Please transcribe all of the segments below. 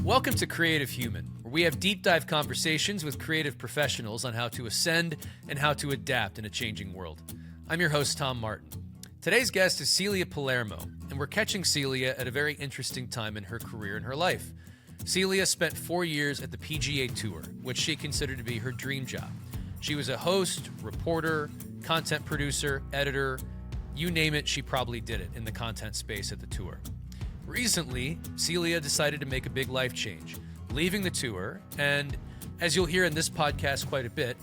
Welcome to Creative Human, where we have deep dive conversations with creative professionals on how to ascend and how to adapt in a changing world. I'm your host, Tom Martin. Today's guest is Celia Palermo, and we're catching Celia at a very interesting time in her career and her life. Celia spent 4 years at the PGA Tour, which she considered to be her dream job. She was a host, reporter, content producer, editor, you name it, she probably did it in the content space at the tour. Recently, Celia decided to make a big life change, leaving the tour, and as you'll hear in this podcast quite a bit,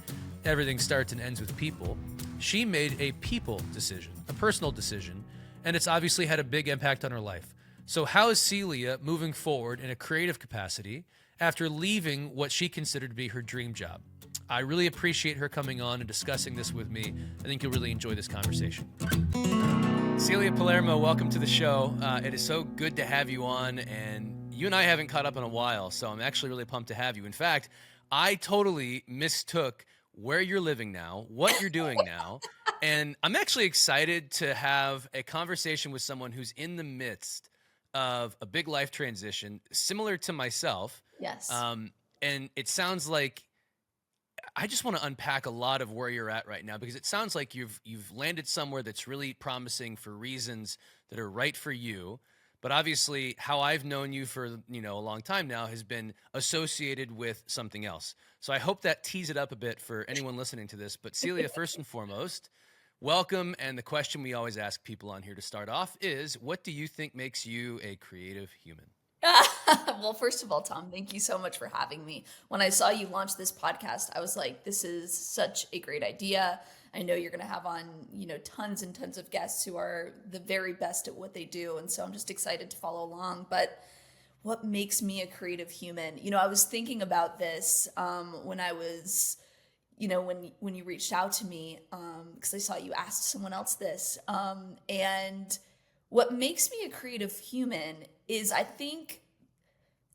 everything starts and ends with people. She made a people decision, a personal decision, and it's obviously had a big impact on her life. So how is Celia moving forward in a creative capacity after leaving what she considered to be her dream job? I really appreciate her coming on and discussing this with me. I think you'll really enjoy this conversation. Celia Palermo, welcome to the show. It is so good to have you on, and you and I haven't caught up in a while, so I'm actually really pumped to have you. In fact, I totally mistook where you're living now, what you're doing now, and I'm actually excited to have a conversation with someone who's in the midst of a big life transition, similar to myself. Yes. And it sounds like I just want to unpack a lot of where you're at right now, because it sounds like you've landed somewhere that's really promising for reasons that are right for you. But obviously, how I've known you for a long time now has been associated with something else. So I hope that tees it up a bit for anyone listening to this. But Celia, first and foremost, welcome. And the question we always ask people on here to start off is, what do you think makes you a creative human? Well, first of all, Tom, thank you so much for having me. When I saw you launch this podcast, I was like, this is such a great idea. I know you're going to have on, tons and tons of guests who are the very best at what they do. And so I'm just excited to follow along. But what makes me a creative human? I was thinking about this when I was, when you reached out to me, because I saw you asked someone else this. And what makes me a creative human is, I think,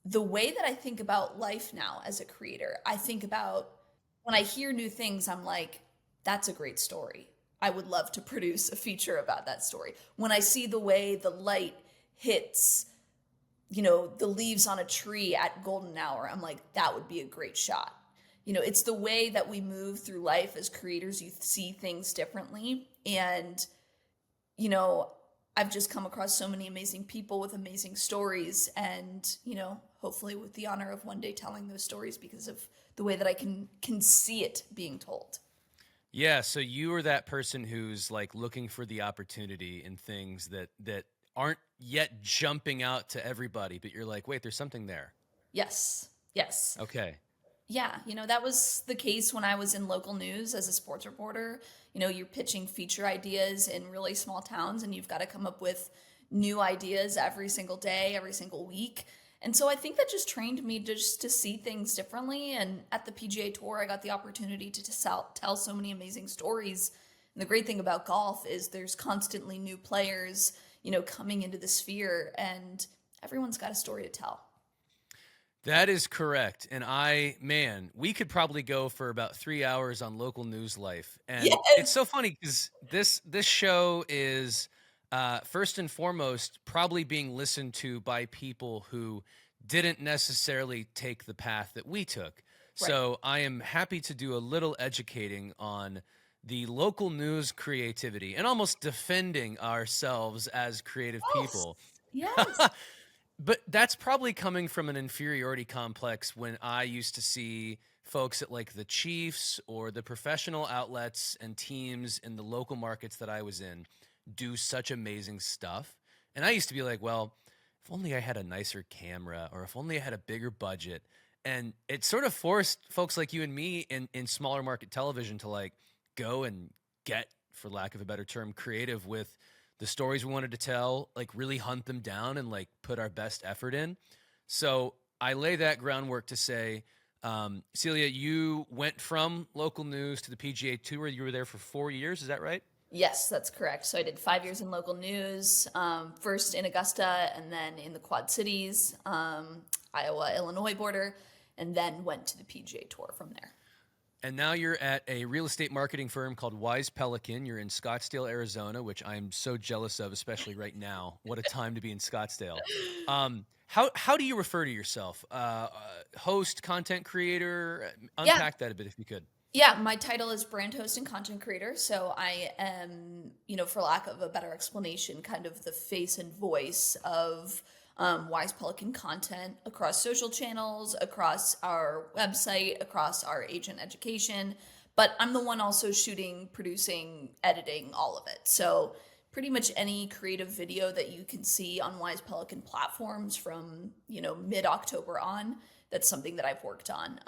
the way that I think about life now as a creator. I think about when I hear new things, I'm like, that's a great story. I would love to produce a feature about that story. When I see the way the light hits, the leaves on a tree at golden hour, I'm like, that would be a great shot. It's the way that we move through life as creators. You see things differently. And, I've just come across so many amazing people with amazing stories, and, hopefully with the honor of one day telling those stories because of the way that I can see it being told. Yeah, so you are that person who's like looking for the opportunity in things that aren't yet jumping out to everybody, but you're like, wait, there's something there. Yes. Okay. Yeah, that was the case when I was in local news as a sports reporter. You're pitching feature ideas in really small towns, and you've got to come up with new ideas every single day, every single week. And so I think that just trained me just to see things differently. And at the PGA Tour, I got the opportunity to tell so many amazing stories. And the great thing about golf is there's constantly new players, coming into the sphere, and everyone's got a story to tell. That is correct. And we could probably go for about 3 hours on local news life. And Yes. It's so funny because this show is first and foremost probably being listened to by people who didn't necessarily take the path that we took. Right. So I am happy to do a little educating on the local news creativity and almost defending ourselves as creative people. Yes. But that's probably coming from an inferiority complex when I used to see folks at like the Chiefs or the professional outlets and teams in the local markets that I was in do such amazing stuff. And I used to be like, well, if only I had a nicer camera, or if only I had a bigger budget. And it sort of forced folks like you and me in smaller market television to like go and get, for lack of a better term, creative with the stories we wanted to tell, like really hunt them down and like put our best effort in. So I lay that groundwork to say, Celia, you went from local news to the PGA Tour. You were there for 4 years. Is that right? Yes, that's correct. So I did 5 years in local news, first in Augusta and then in the Quad Cities, Iowa, Illinois border, and then went to the PGA Tour from there. And now you're at a real estate marketing firm called Wise Pelican. You're in Scottsdale, Arizona, which I'm so jealous of, especially right now. What a time to be in Scottsdale. How do you refer to yourself? Host, content creator? Yeah. Unpack that a bit if you could. Yeah, my title is brand host and content creator. So I am, for lack of a better explanation, kind of the face and voice of Wise Pelican content across social channels, across our website, across our agent education. But I'm the one also shooting, producing, editing, all of it. So pretty much any creative video that you can see on Wise Pelican platforms from, mid-October on, that's something that I've worked on.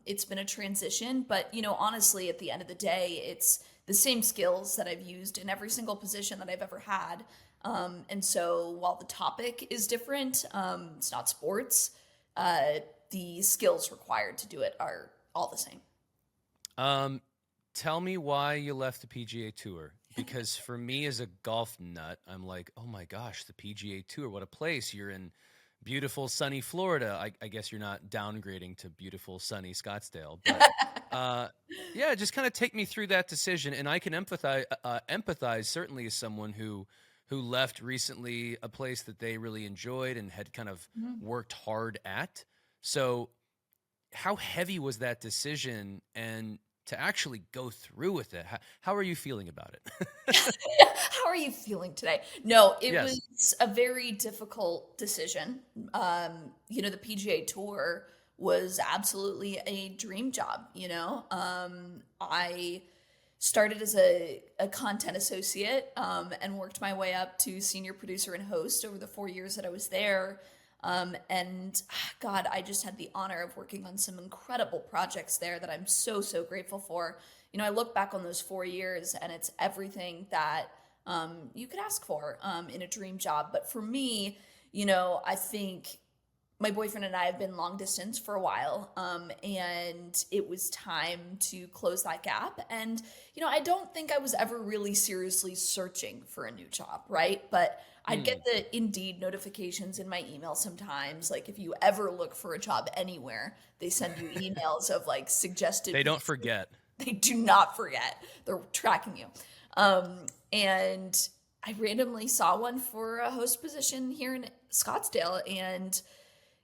It's been a transition, but honestly, at the end of the day, it's the same skills that I've used in every single position that I've ever had. And so while the topic is different, it's not sports, the skills required to do it are all the same. Tell me why you left the PGA Tour. Because for me as a golf nut, I'm like, oh my gosh, the PGA Tour, what a place. You're in beautiful, sunny Florida. I guess you're not downgrading to beautiful, sunny Scottsdale. But yeah, just kind of take me through that decision. And I can empathize certainly as someone who left recently a place that they really enjoyed and had kind of worked hard at. So how heavy was that decision? And to actually go through with it, how are you feeling about it? How are you feeling today? No, it Yes. was a very difficult decision. The PGA Tour was absolutely a dream job, I started as a content associate and worked my way up to senior producer and host over the 4 years that I was there. And God, I just had the honor of working on some incredible projects there that I'm so, so grateful for. I look back on those 4 years and it's everything that you could ask for in a dream job. But for me, I think my boyfriend and I have been long distance for a while, and it was time to close that gap. And, I don't think I was ever really seriously searching for a new job, right? But I'd get the Indeed notifications in my email sometimes. Like if you ever look for a job anywhere, they send you emails of like suggested. They don't forget. They do not forget. They're tracking you. And I randomly saw one for a host position here in Scottsdale, and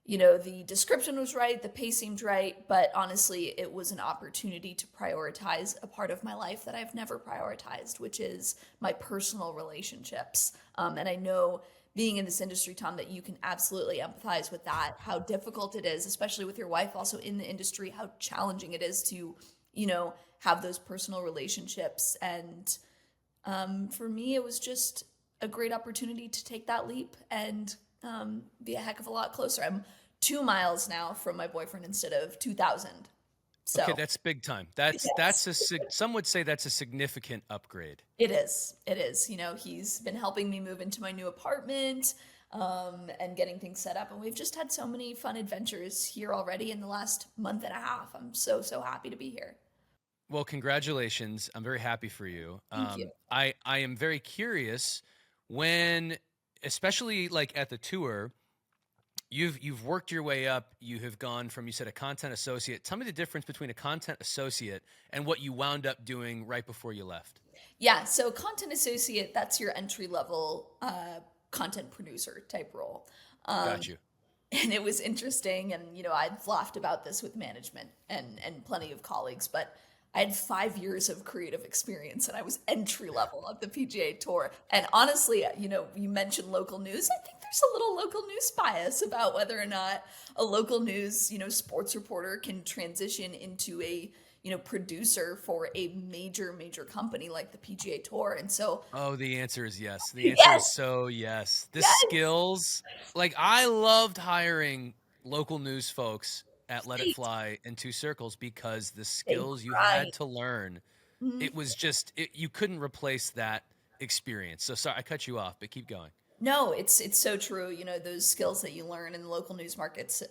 the description was right, the pay seemed right, but honestly, it was an opportunity to prioritize a part of my life that I've never prioritized, which is my personal relationships. And I know being in this industry, Tom, that you can absolutely empathize with that, how difficult it is, especially with your wife also in the industry, how challenging it is to, have those personal relationships. And for me, it was just a great opportunity to take that leap and be a heck of a lot closer. I'm 2 miles now from my boyfriend instead of 2,000. So Okay, that's big time. Some would say that's a significant upgrade. it is. It is. He's been helping me move into my new apartment and getting things set up. And we've just had so many fun adventures here already in the last month and a half. I'm so, so happy to be here. Well, congratulations. I'm very happy for you. Thank you. I am very curious when, especially like at the tour, you've worked your way up. You have gone from, you said, a content associate. Tell me the difference between a content associate and what you wound up doing right before you left. Yeah. So content associate, that's your entry level content producer type role. Got you. And it was interesting. And, I've laughed about this with management and plenty of colleagues, but I had 5 years of creative experience and I was entry level at the PGA Tour. And honestly, you mentioned local news. I think there's a little local news bias about whether or not a local news, sports reporter can transition into a, producer for a major, major company like the PGA Tour. And so, Oh, the answer is yes. The answer is so yes. The yes, skills, like I loved hiring local news folks at Let It right, Fly in Two Circles because the they skills you grind. had to learn, Mhm. it was just, you couldn't replace that experience. So sorry, I cut you off, but keep going. No, it's so true. Those skills that you learn in local news markets,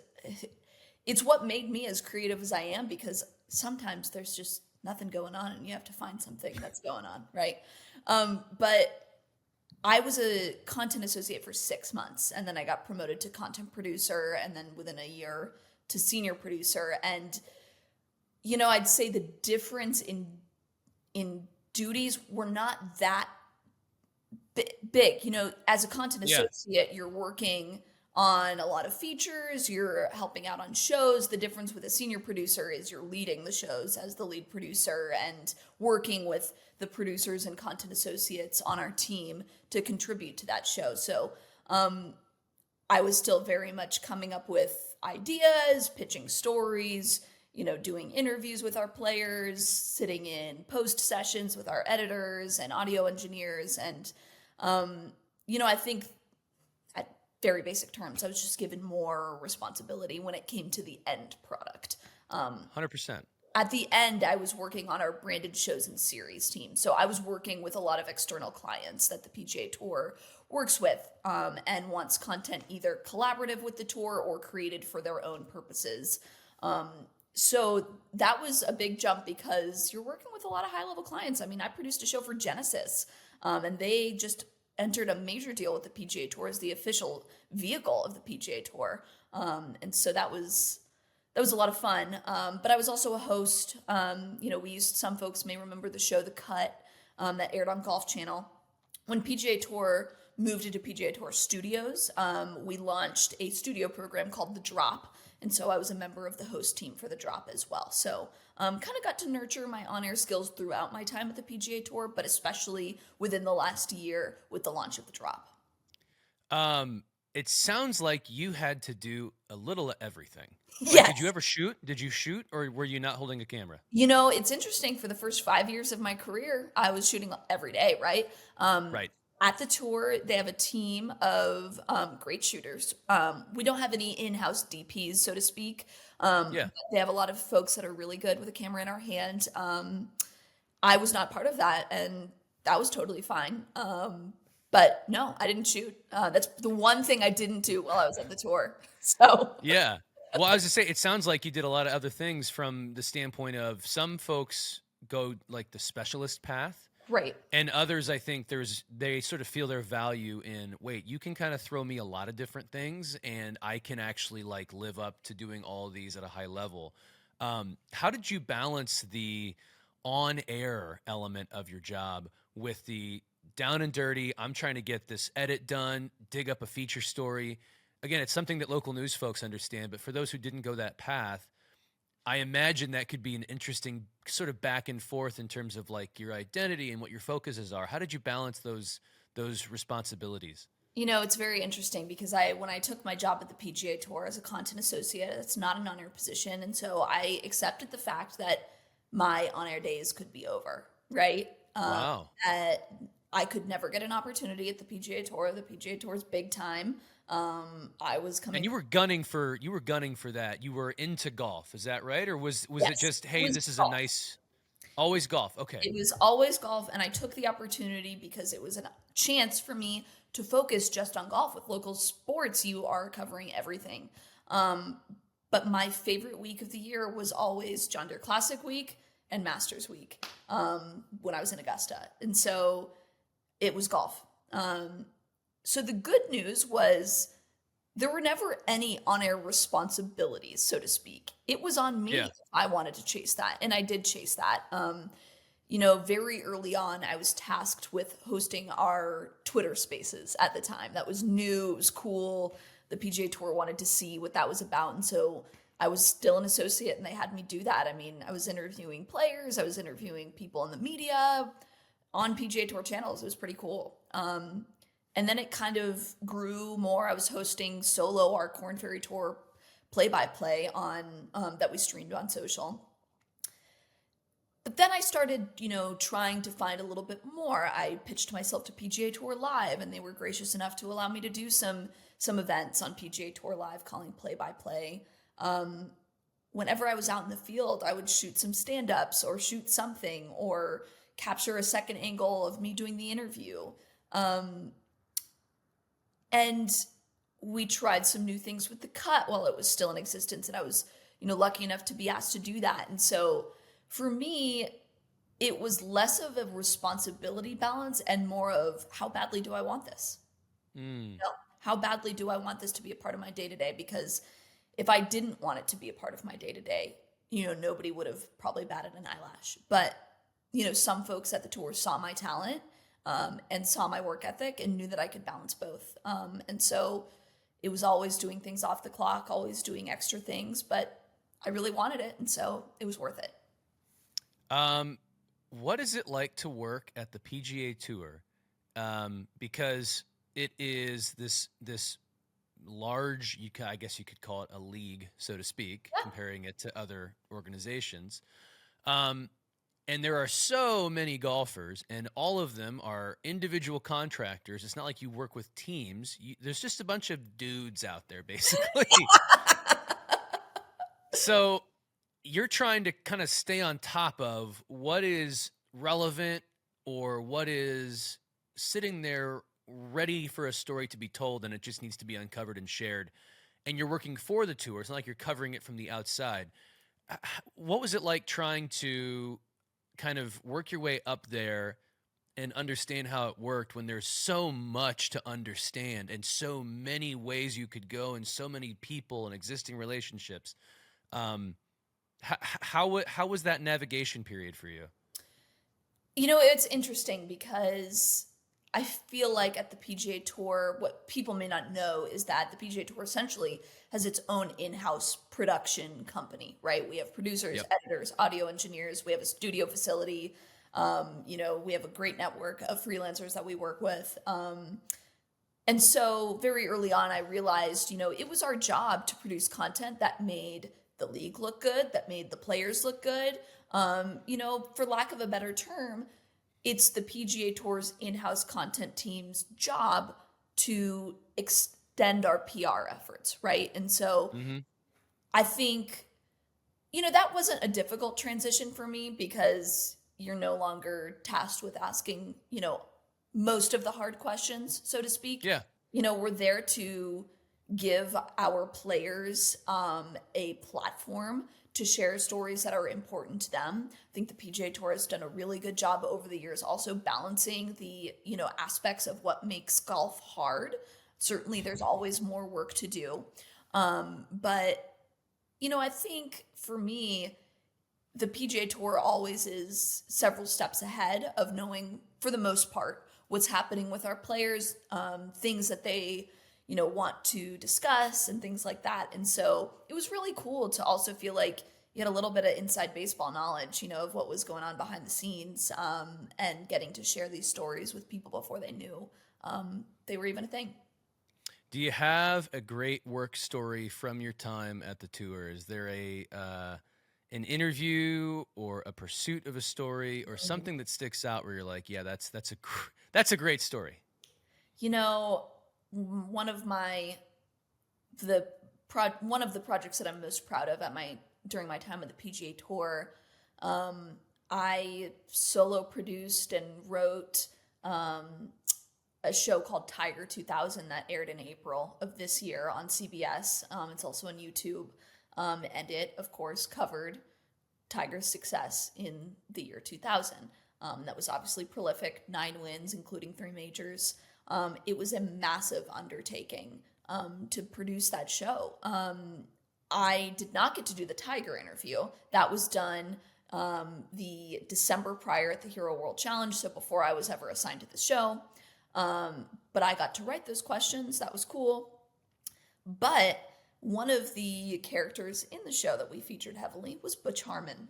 it's what made me as creative as I am because sometimes there's just nothing going on and you have to find something that's going on, right? But I was a content associate for 6 months and then I got promoted to content producer and then within a year to senior producer. And I'd say the difference in duties were not that big. As a content Yeah. associate, you're working on a lot of features, you're helping out on shows. The difference with a senior producer is you're leading the shows as the lead producer and working with the producers and content associates on our team to contribute to that show. So I was still very much coming up with ideas, pitching stories, doing interviews with our players, sitting in post sessions with our editors and audio engineers. And, I think at very basic terms, I was just given more responsibility when it came to the end product. 100%. At the end, I was working on our branded shows and series team. So I was working with a lot of external clients that the PGA Tour works with and wants content either collaborative with the tour or created for their own purposes. So that was a big jump because you're working with a lot of high level clients. I mean, I produced a show for Genesis and they just entered a major deal with the PGA Tour as the official vehicle of the PGA Tour. And so that was a lot of fun. But I was also a host. Some folks may remember the show The Cut that aired on Golf Channel. When PGA Tour moved into PGA Tour Studios, we launched a studio program called The Drop. And so I was a member of the host team for The Drop as well. So kind of got to nurture my on-air skills throughout my time at the PGA Tour, but especially within the last year with the launch of The Drop. It sounds like you had to do a little of everything. Yes. Did you ever shoot? Did you shoot, or were you not holding a camera? It's interesting. For the first 5 years of my career, I was shooting every day, right? Right. At the tour, they have a team of great shooters. We don't have any in-house DPs, so to speak. Yeah. They have a lot of folks that are really good with a camera in our hand. I was not part of that, and that was totally fine. But no, I didn't shoot. That's the one thing I didn't do while I was at the tour. So Yeah. Well, I was to say, it sounds like you did a lot of other things from the standpoint of some folks go like the specialist path. right. And others, I think they sort of feel their value in, wait, you can kind of throw me a lot of different things and I can actually like live up to doing all of these at a high level. How did you balance the on-air element of your job with the down and dirty, I'm trying to get this edit done, dig up a feature story? Again, it's something that local news folks understand, but for those who didn't go that path, I imagine that could be an interesting sort of back and forth in terms of like your identity and what your focuses are. How did you balance those responsibilities? It's very interesting because when I took my job at the PGA Tour as a content associate, it's not an on-air position. And so I accepted the fact that my on-air days could be over, right? Wow. I could never get an opportunity at the PGA Tour. The PGA Tour is big time. I was coming. And you were gunning for that. You were into golf, is that right? Or was Yes, it just, it hey, was this is a golf. nice, always golf? Okay. It was always golf, and I took the opportunity because it was a chance for me to focus just on golf. With local sports, you are covering everything. But my favorite week of the year was always John Deere Classic Week and Masters Week when I was in Augusta. And so it was golf. So the good news was there were never any on-air responsibilities, so to speak. It was on me Yeah. if I wanted to chase that, and I did chase that. Very early on, I was tasked with hosting our Twitter Spaces at the time. That was new, it was cool. The PGA Tour wanted to see what that was about, and so I was still an associate, and they had me do that. I mean, I was interviewing players, I was interviewing people in the media on PGA Tour channels. It was pretty cool. And then it kind of grew more. I was hosting solo our Corn Ferry Tour play-by-play on that we streamed on social. But then I started, trying to find a little bit more. I pitched myself to PGA Tour Live, and they were gracious enough to allow me to do some events on PGA Tour Live, calling play-by-play. Whenever I was out in the field, I would shoot some stand-ups or shoot something or capture a second angle of me doing the interview. And we tried some new things with The Cut while it was still in existence. And I was, lucky enough to be asked to do that. And so for me, it was less of a responsibility balance and more of how badly do I want this? How badly do I want this to be a part of my day-to-day? Because if I didn't want it to be a part of my day-to-day, nobody would have probably batted an eyelash. But, some folks at the tour saw my talent and saw my work ethic and knew that I could balance both. And so it was always doing things off the clock, always doing extra things, but I really wanted it. And so it was worth it. What is it like to work at the PGA Tour? Because it is this large, I guess you could call it a league, so to speak, comparing it to other organizations. And there are so many golfers, and all of them are individual contractors. It's not like you work with teams. There's just a bunch of dudes out there, basically. So you're trying to kind of stay on top of what is relevant or what is sitting there ready for a story to be told, and it just needs to be uncovered and shared. And you're working for the tour. It's not like you're covering it from the outside. What was it like trying to kind of work your way up there and understand how it worked when there's so much to understand and so many ways you could go and so many people and existing relationships? How was that navigation period for you? It's interesting because I feel like at the PGA Tour, what people may not know is that the PGA Tour essentially has its own in-house production company, right? We have producers, editors, audio engineers. We have a studio facility. We have a great network of freelancers that we work with. And so very early on, I realized, it was our job to produce content that made the league look good, that made the players look good. For lack of a better term, it's the PGA Tour's in-house content team's job to extend our PR efforts, right? And so I think, that wasn't a difficult transition for me because you're no longer tasked with asking, most of the hard questions, so to speak. Yeah. We're there to give our players a platform to share stories that are important to them. I think the PGA Tour has done a really good job over the years also balancing the, aspects of what makes golf hard. Certainly there's always more work to do. But, I think for me, the PGA Tour always is several steps ahead of knowing, for the most part, what's happening with our players, things that they want to discuss and things like that. And so it was really cool to also feel like you had a little bit of inside baseball knowledge, of what was going on behind the scenes, and getting to share these stories with people before they knew they were even a thing. Do you have a great work story from your time at the tour? Is there an interview or a pursuit of a story or something that sticks out where you're like, yeah, that's a great story? One of the projects that I'm most proud of during my time at the PGA Tour, I solo produced and wrote a show called Tiger 2000 that aired in April of this year on CBS. It's also on YouTube, and it, of course, covered Tiger's success in the year 2000. That was obviously prolific, 9 wins, including 3 majors. It was a massive undertaking to produce that show. I did not get to do the Tiger interview. That was done the December prior at the Hero World Challenge, so before I was ever assigned to the show. But I got to write those questions. That was cool. But one of the characters in the show that we featured heavily was Butch Harmon.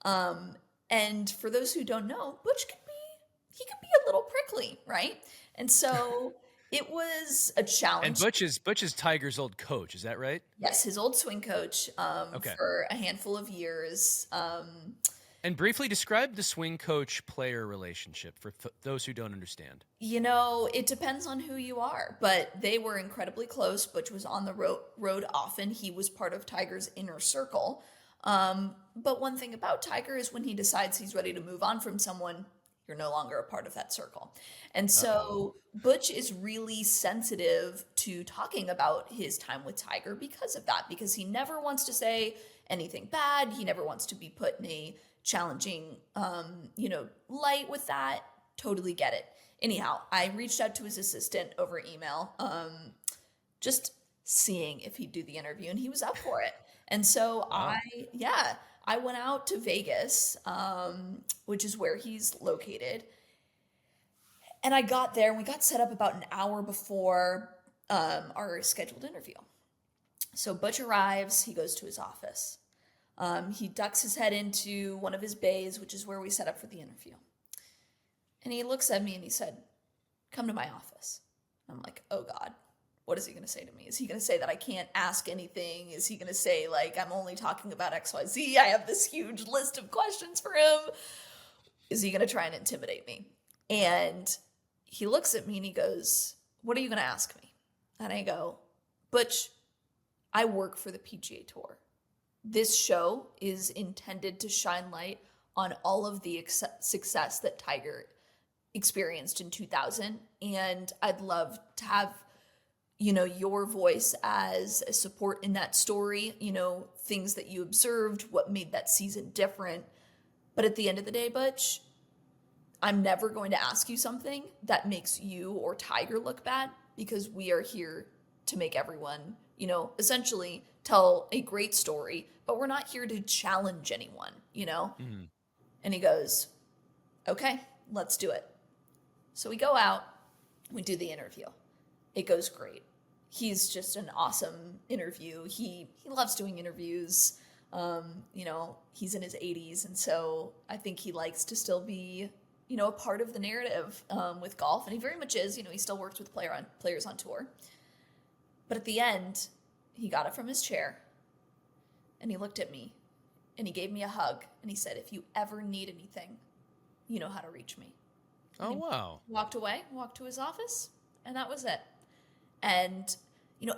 And for those who don't know, Butch can be a little prickly, right? And so it was a challenge. And Butch is Tiger's old coach, is that right? Yes, his old swing coach for a handful of years. And briefly describe the swing coach-player relationship for those who don't understand. It depends on who you are, but they were incredibly close. Butch was on the road often. He was part of Tiger's inner circle. But one thing about Tiger is when he decides he's ready to move on from someone, you're no longer a part of that circle. And so Butch is really sensitive to talking about his time with Tiger because of that, because he never wants to say anything bad. He never wants to be put in a challenging, light with that. Totally get it. Anyhow, I reached out to his assistant over email, just seeing if he'd do the interview, and he was up for it. And so Wow. I went out to Vegas, which is where he's located. And I got there and we got set up about an hour before our scheduled interview. So Butch arrives, he goes to his office. He ducks his head into one of his bays, which is where we set up for the interview. And he looks at me and he said, "Come to my office." I'm like, "Oh God, what is he going to say to me? Is he going to say that I can't ask anything? Is he going to say, like, I'm only talking about XYZ? I have this huge list of questions for him. Is he going to try and intimidate me?" And he looks at me and he goes, "What are you going to ask me?" And I go, "Butch, I work for the PGA Tour. This show is intended to shine light on all of the success that Tiger experienced in 2000. And I'd love to have, your voice as a support in that story, things that you observed, what made that season different. But at the end of the day, Butch, I'm never going to ask you something that makes you or Tiger look bad, because we are here to make everyone, essentially tell a great story, but we're not here to challenge anyone. Mhm. And he goes, "Okay, let's do it." So we go out, we do the interview. It goes great. He's just an awesome interview. He loves doing interviews. He's in his 80s, and so I think he likes to still be, a part of the narrative with golf, and he very much is. He still works with players on tour. But at the end, he got up from his chair, and he looked at me, and he gave me a hug, and he said, "If you ever need anything, you know how to reach me." Oh, wow. Walked away, walked to his office, and that was it. And,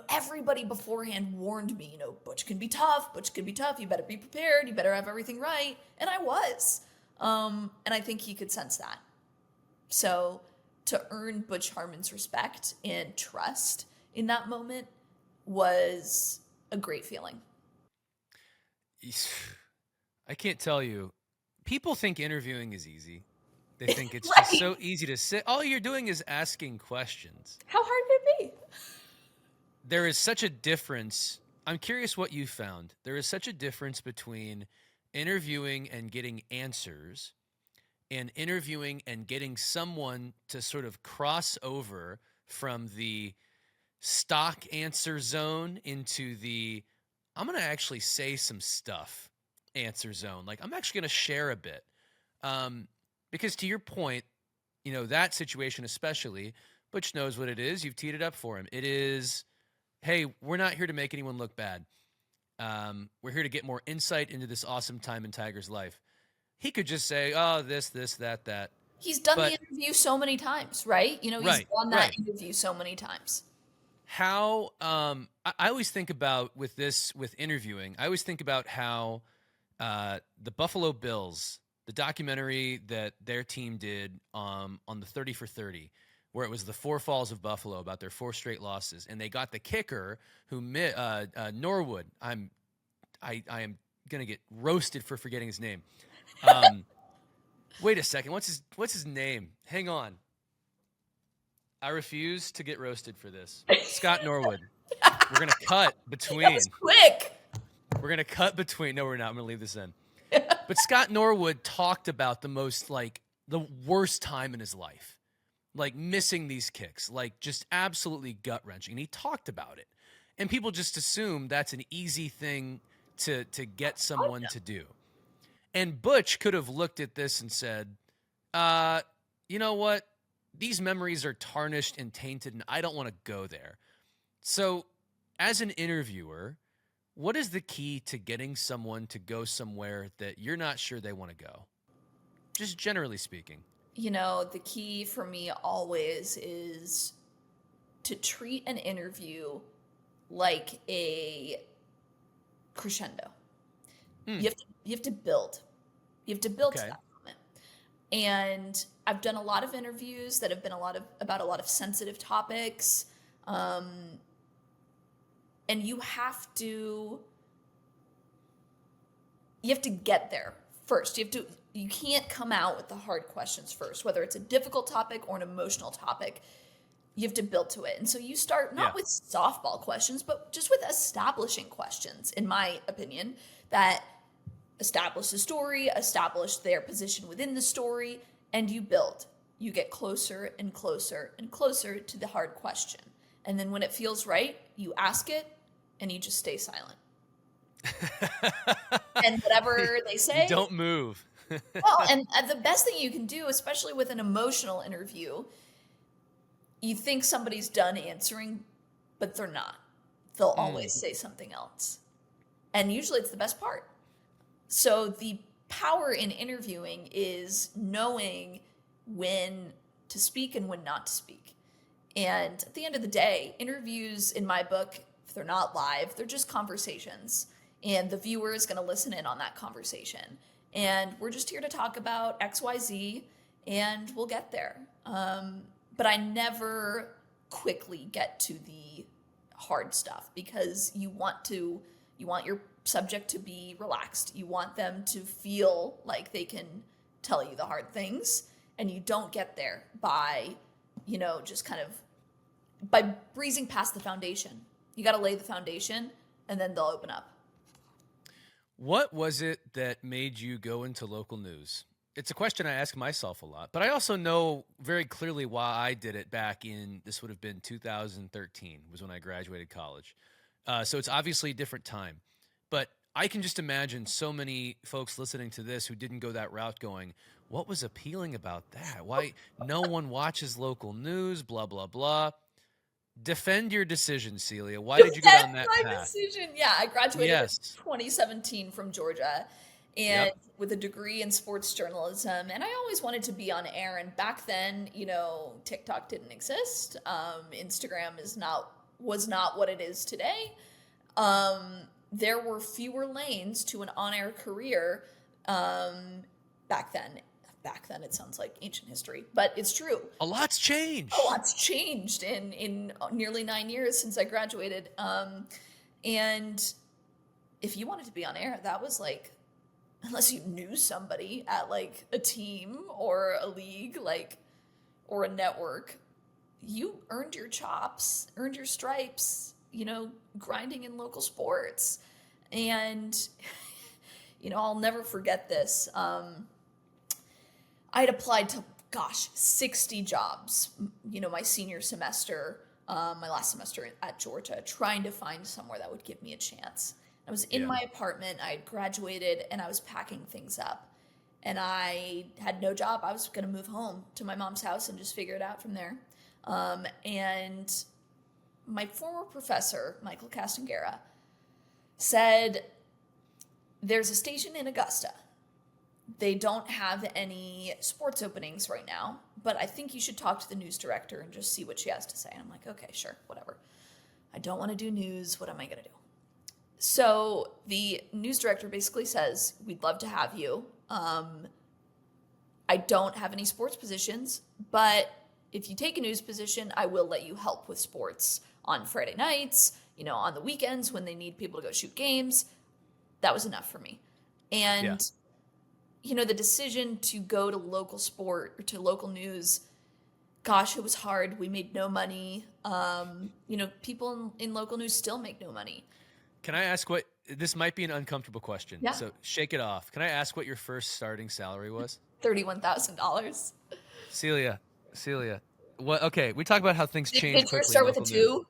everybody beforehand warned me, Butch can be tough, Butch can be tough. You better be prepared. You better have everything right. And I was. And I think he could sense that. So to earn Butch Harmon's respect and trust in that moment was a great feeling. I can't tell you. People think interviewing is easy. They think it's just Right. so easy to sit. All you're doing is asking questions. How hard could it be? There is such a difference. I'm curious what you found. There is such a difference between interviewing and getting answers and interviewing and getting someone to sort of cross over from the stock answer zone into the I'm going to actually say some stuff answer zone. Like, I'm actually going to share a bit. Because to your point, that situation especially, Butch knows what it is. You've teed it up for him. It is, hey, we're not here to make anyone look bad. We're here to get more insight into this awesome time in Tiger's life. He could just say, oh, this, that. He's done the interview so many times, right? He's done that interview so many times. How I always think about with interviewing, I always think about how the Buffalo Bills, the documentary that their team did on the 30 for 30, where it was the four falls of Buffalo about their 4 straight losses, and they got the kicker who Norwood. I am gonna get roasted for forgetting his name. Wait a second, what's his name? Hang on. I refuse to get roasted for this. Scott Norwood. We're going to cut between. That was quick. We're going to cut between. No, we're not. I'm going to leave this in. But Scott Norwood talked about the worst time in his life. Like missing these kicks. Like just absolutely gut-wrenching. And he talked about it. And people just assume that's an easy thing to get someone to do. And Butch could have looked at this and said, you know what? These memories are tarnished and tainted, and I don't want to go there. So, as an interviewer, what is the key to getting someone to go somewhere that you're not sure they want to go? Just generally speaking. The key for me always is to treat an interview like a crescendo. You have to build. You have to build to that moment. And I've done a lot of interviews that have been about a lot of sensitive topics. And you have to get there first. You can't come out with the hard questions first, whether it's a difficult topic or an emotional topic. You have to build to it. And so you start Yeah. not with softball questions, but just with establishing questions, in my opinion, that establish the story, establish their position within the story, and you build. You get closer and closer and closer to the hard question. And then when it feels right, you ask it and you just stay silent. And whatever they You say, don't move. well, and the best thing you can do, especially with an emotional interview, you think somebody's done answering, but they're not. They'll always say something else. And usually it's the best part. So the power in interviewing is knowing when to speak and when not to speak. And at the end of the day, interviews in my book, if they're not live, they're just conversations. And the viewer is going to listen in on that conversation. And we're just here to talk about XYZ, and we'll get there. But I never quickly get to the hard stuff, because you want your subject to be relaxed. You want them to feel like they can tell you the hard things, and you don't get there by, just kind of by breezing past the foundation. You got to lay the foundation, and then they'll open up. What was it that made you go into local news? It's a question I ask myself a lot, but I also know very clearly why I did it back in, this would have been 2013 was when I graduated college. So it's obviously a different time, but I can just imagine so many folks listening to this who didn't go that route going, what was appealing about that? Why no one watches local news, blah, blah, blah. Defend your decision, Celia. Why did you go down that My path? decision. Yeah, I graduated in Yes. 2017 from Georgia, and with a degree in sports journalism. And I always wanted to be on air. And back then, TikTok didn't exist. Instagram was not what it is today. There were fewer lanes to an on-air career back then. Back then, it sounds like ancient history, but it's true. A lot's changed. A lot's changed in nearly 9 years since I graduated. And if you wanted to be on air, that was like, unless you knew somebody at like a team or a league, or a network, you earned your chops, earned your stripes, grinding in local sports. And, I'll never forget this. I had applied to, 60 jobs, my senior semester, my last semester at Georgia, trying to find somewhere that would give me a chance. I was in my apartment, I had graduated, and I was packing things up. And I had no job. I was going to move home to my mom's house and just figure it out from there. And my former professor, Michael Castangera, said, there's a station in Augusta. They don't have any sports openings right now, but I think you should talk to the news director and just see what she has to say. And I'm like, okay, sure, whatever. I don't want to do news. What am I going to do? So the news director basically says, we'd love to have you. I don't have any sports positions, but if you take a news position, I will let you help with sports on Friday nights, on the weekends when they need people to go shoot games. That was enough for me. And the decision to go to local sport or to local news, it was hard. We made no money. People in local news still make no money. Can I ask this might be an uncomfortable question. Yeah. So shake it off. Can I ask what your first starting salary was? $31,000. Celia. What? Okay. We talk about how things change Did quickly. yours start with a 2?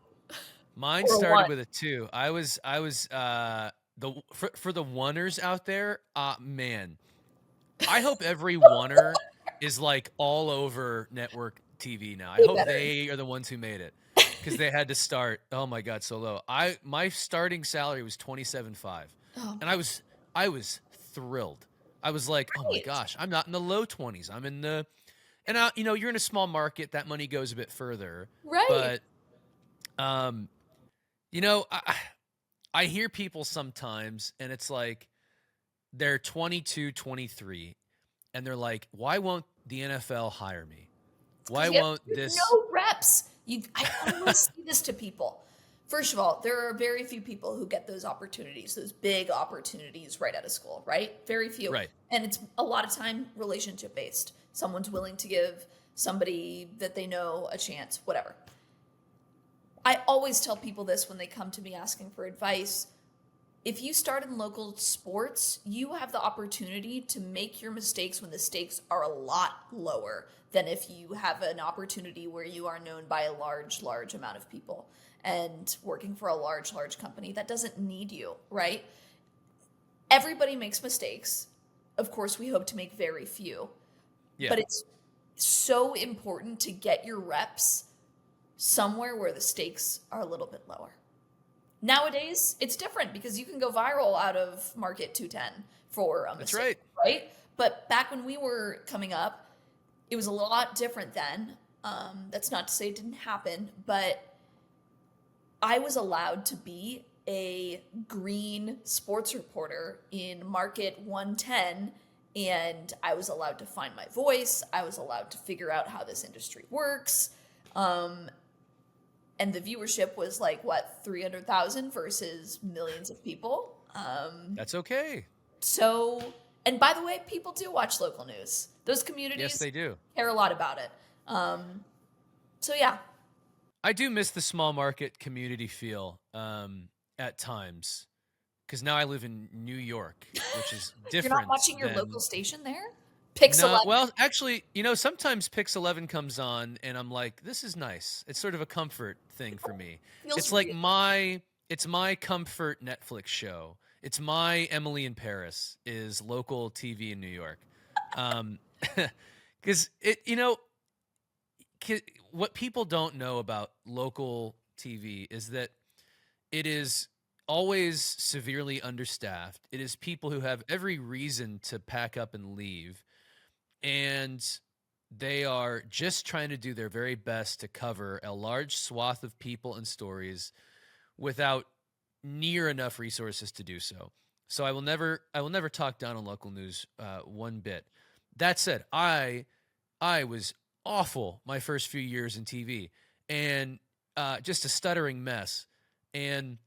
Mine or started 1? with a 2. I was for the oneers out there, man. I hope every oneer is like all over network TV now. I hope they are the ones who made it, because they had to start. Oh my God, so low. My starting salary was $27,500, and I was thrilled. I was like, oh my gosh, I'm not in the low 20s. I'm in the, and you're in a small market. That money goes a bit further, right? But I hear people sometimes, and it's like they're 22, 23, and they're like, why won't the NFL hire me? Why won't this? No reps. I always see this to people. First of all, there are very few people who get those opportunities, those big opportunities right out of school, right? Very few. Right. And it's a lot of time relationship based. Someone's willing to give somebody that they know a chance, whatever. I always tell people this when they come to me asking for advice. If you start in local sports, you have the opportunity to make your mistakes when the stakes are a lot lower than if you have an opportunity where you are known by a large amount of people and working for a large company that doesn't need you, right? Everybody makes mistakes. Of course, we hope to make very few, Yeah. but it's so important to get your reps somewhere where the stakes are a little bit lower. Nowadays, it's different because you can go viral out of Market 210 for a That's mistake, right. right? But back when we were coming up, it was a lot different then. That's not to say it didn't happen, but I was allowed to be a green sports reporter in Market 110, and I was allowed to find my voice. I was allowed to figure out how this industry works. And the viewership was like, what, 300,000 versus millions of people. That's okay. So, and by the way, people do watch local news. Those Yes, communities they do. care a lot about it. So yeah, I do miss the small market community feel at times, because now I live in New York, which is you're not different watching your local than. station there? Pix No, 11. well, actually, sometimes Pix 11 comes on, and I'm like, this is nice. It's sort of a comfort thing for me. Feels It's like real. it's my comfort Netflix show. It's my Emily in Paris is local TV in New York. Because what people don't know about local TV is that it is always severely understaffed. It is people who have every reason to pack up and leave, and they are just trying to do their very best to cover a large swath of people and stories without near enough resources to do so. So I will never talk down on local news one bit. That said, I was awful my first few years in TV, and just a stuttering mess. And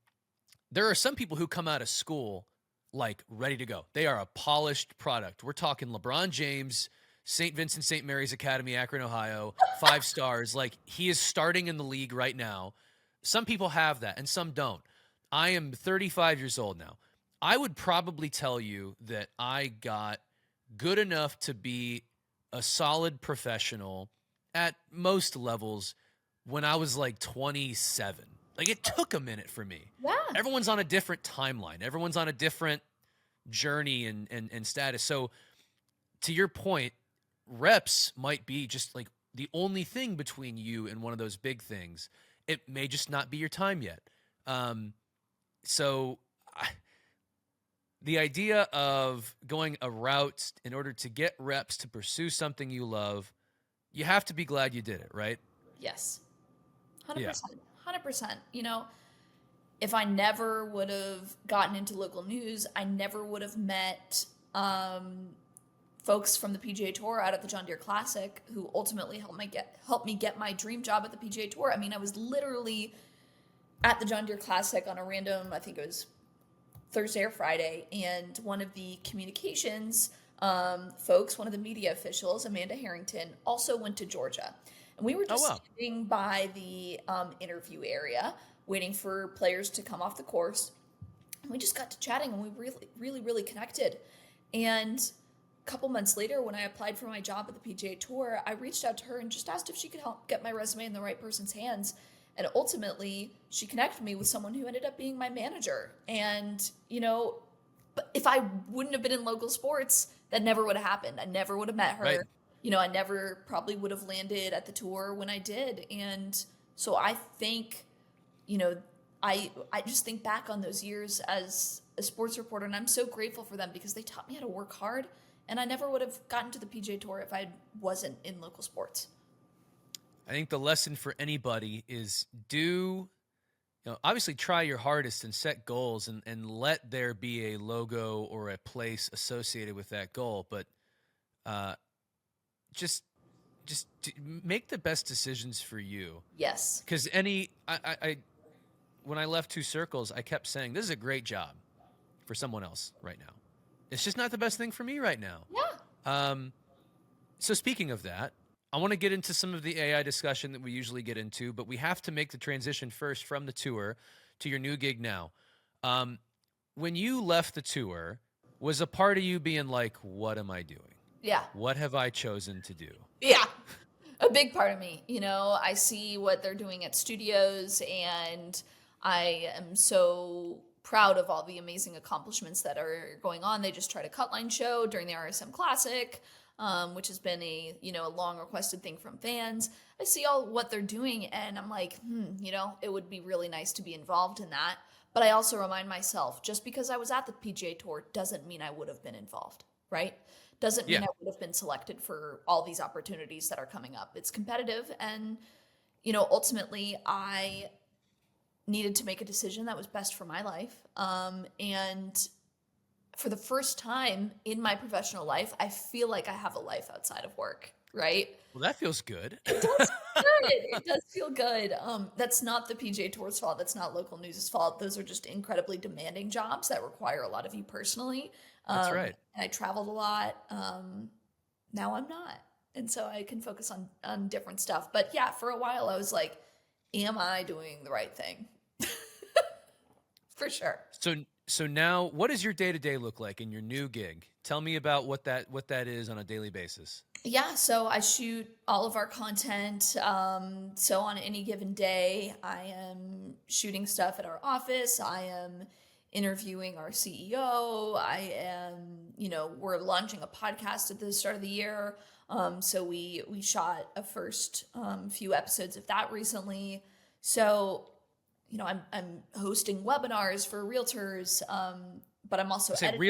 there are some people who come out of school like ready to go. They are a polished product. We're talking LeBron James, St. Vincent St. Mary's Academy, Akron, Ohio, 5 stars. Like, he is starting in the league right now. Some people have that and some don't. I am 35 years old now. I would probably tell you that I got good enough to be a solid professional at most levels when I was like 27. Like, it took a minute for me. Yeah. Everyone's on a different timeline. Everyone's on a different journey and status. So to your point, reps might be just like the only thing between you and one of those big things. It may just not be your time yet. So the idea of going a route in order to get reps to pursue something you love, you have to be glad you did it, right? Yes. Yeah. 100%. 100%. If I never would have gotten into local news, I never would have met folks from the PGA Tour out at the John Deere Classic who ultimately helped me get my dream job at the PGA Tour. I mean, I was literally at the John Deere Classic on a random, I think it was Thursday or Friday, and one of the communications folks, one of the media officials, Amanda Harrington, also went to Georgia. And we were just sitting by the interview area waiting for players to come off the course. And we just got to chatting, and we really connected. And a couple months later, when I applied for my job at the PGA Tour, I reached out to her and just asked if she could help get my resume in the right person's hands. And ultimately, she connected me with someone who ended up being my manager. And, but if I wouldn't have been in local sports, that never would have happened. I never would have met her. Right. I never probably would have landed at the tour when I did. And so I think, I just think back on those years as a sports reporter, and I'm so grateful for them because they taught me how to work hard. And I never would have gotten to the PGA Tour if I wasn't in local sports. I think the lesson for anybody is obviously try your hardest and set goals and let there be a logo or a place associated with that goal. But just make the best decisions for you. Yes. Because when I left Two Circles, I kept saying, this is a great job for someone else right now. It's just not the best thing for me right now. Yeah. So speaking of that, I want to get into some of the AI discussion that we usually get into, but we have to make the transition first from the tour to your new gig now. Um, when you left the tour, was a part of you being like, what am I doing? Yeah. What have I chosen to do? Yeah. A big part of me. I see what they're doing at studios, and I am so proud of all the amazing accomplishments that are going on. They just tried a cutline show during the RSM Classic, which has been a long requested thing from fans. I see all what they're doing, and I'm like, it would be really nice to be involved in that. But I also remind myself, just because I was at the PGA Tour doesn't mean I would have been involved, right? Doesn't mean Yeah. I would have been selected for all these opportunities that are coming up. It's competitive, and ultimately I needed to make a decision that was best for my life. And for the first time in my professional life, I feel like I have a life outside of work, right? Well, that feels good. It does feel good. It does feel good. That's not the PGA Tour's fault. That's not local news' fault. Those are just incredibly demanding jobs that require a lot of you personally. That's right. And I traveled a lot. Now I'm not. And so I can focus on different stuff. But yeah, for a while I was like, am I doing the right thing? For sure. So now, what does your day to day look like in your new gig? Tell me about what that is on a daily basis. Yeah, so I shoot all of our content. So on any given day, I am shooting stuff at our office. I am interviewing our CEO. We're launching a podcast at the start of the year. So we shot a first few episodes of that recently. So I'm hosting webinars for realtors, but I'm also Say editing.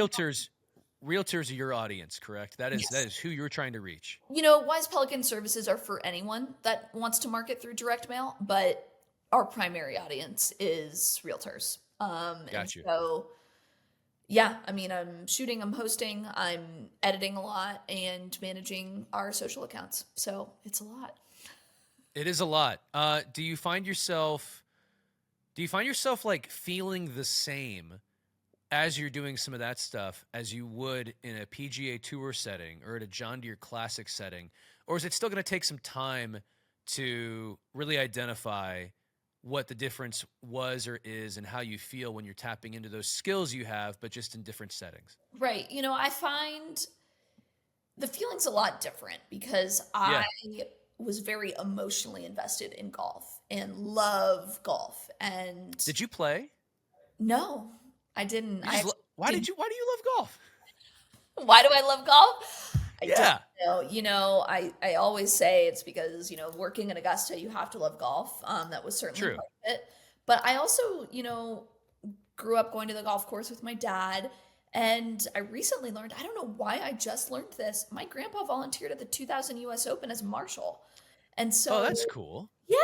realtors are your audience, correct? That Yes. is who you're trying to reach. Wise Pelican services are for anyone that wants to market through direct mail, but our primary audience is realtors. And Got you. so, yeah, I'm shooting, I'm hosting, I'm editing a lot, and managing our social accounts. So it's a lot. It is a lot. Do you find yourself like feeling the same as you're doing some of that stuff as you would in a PGA Tour setting or at a John Deere Classic setting? Or is it still going to take some time to really identify what the difference was or is and how you feel when you're tapping into those skills you have, but just in different settings? Right. I find the feeling's a lot different because Yeah. I was very emotionally invested in golf and love golf. And Did you play? no, I didn't. You I just actually why didn't. did you why do you love golf? Why do I love golf? I don't Yeah. know. I always say it's because, working in Augusta, you have to love golf. That was certainly True. part of it. But I also, grew up going to the golf course with my dad. And I recently learned, I don't know why I just learned this. My grandpa volunteered at the 2000 US Open as a marshal. And Oh, so, that's cool. yeah,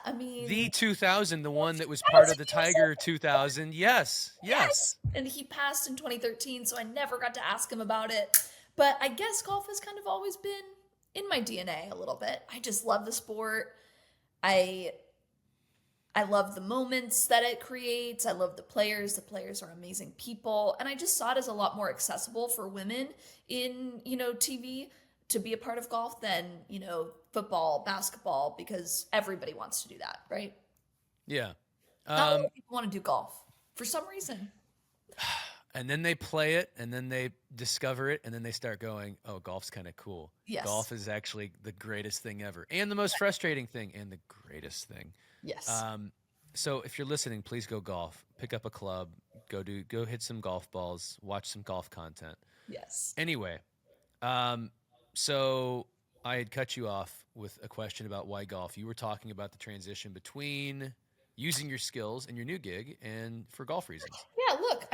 I mean, The 2000, the one that was part of 2000 the US Tiger Open. 2000. Yes. Yes. Yes. And he passed in 2013, so I never got to ask him about it. But I guess golf has kind of always been in my DNA a little bit. I just love the sport. I I love the moments that it creates. I love the players. The players are amazing people. And I just saw it as a lot more accessible for women in, TV to be a part of golf than, football, basketball, because everybody wants to do that, right? Yeah. Not a lot of people want to do golf for some reason. And then they play it, and then they discover it, and then they start going, oh, golf's kind of cool. Yes. Golf is actually the greatest thing ever, and the most frustrating thing, and the greatest thing. Yes. So if you're listening, please go golf. Pick up a club. Go hit some golf balls. Watch some golf content. Yes. Anyway, so I had cut you off with a question about why golf. You were talking about the transition between using your skills in your new gig and for golf reasons. Yeah, look,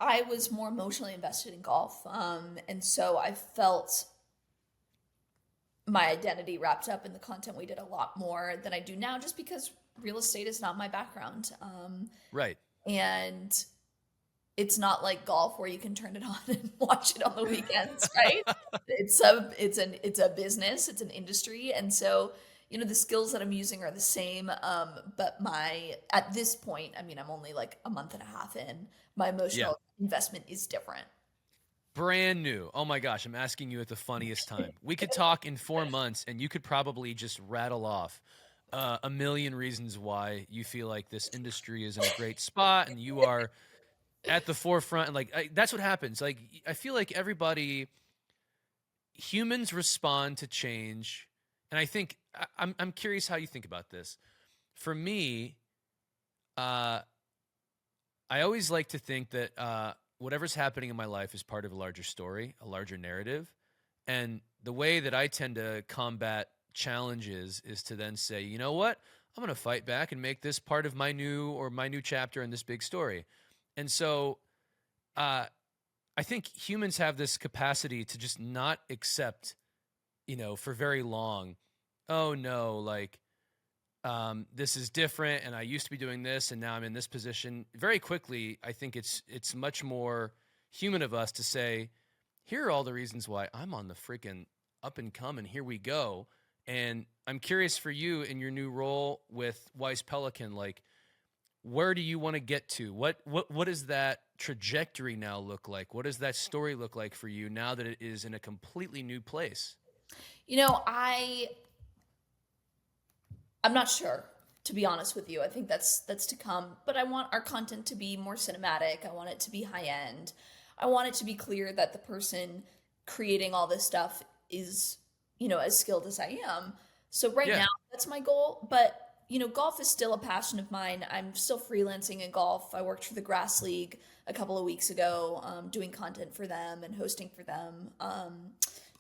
I was more emotionally invested in golf. And so I felt my identity wrapped up in the content we did a lot more than I do now, just because real estate is not my background. Right. And it's not like golf where you can turn it on and watch it on the weekends, right? It's a business, it's an industry. And so, the skills that I'm using are the same. But at this point, I'm only like a month and a half in, my emotional investment is different. Brand new. Oh my gosh, I'm asking you at the funniest time. We could talk in 4 months and you could probably just rattle off a million reasons why you feel like this industry is in a great spot and you are at the forefront. And that's what happens. Like, I feel like humans respond to change. And I think, I'm curious how you think about this. For me, uh, I always like to think that whatever's happening in my life is part of a larger story, a larger narrative. And the way that I tend to combat challenges is to then say, you know what? I'm going to fight back and make this part of my new chapter in this big story. And so I think humans have this capacity to just not accept, for very long, oh no, like this is different and I used to be doing this and now I'm in this position. Very quickly, I think it's much more human of us to say, here are all the reasons why I'm on the freaking up and come and here we go. And I'm curious for you in your new role with Wise Pelican, like where do you want to get to? What does that trajectory now look like? What does that story look like for you now that it is in a completely new place? You know, I'm not sure, to be honest with you. I think that's to come, but I want our content to be more cinematic. I want it to be high end. I want it to be clear that the person creating all this stuff is, as skilled as I am. So right Yeah. now, that's my goal, but golf is still a passion of mine. I'm still freelancing in golf. I worked for the Grass League a couple of weeks ago, doing content for them and hosting for them.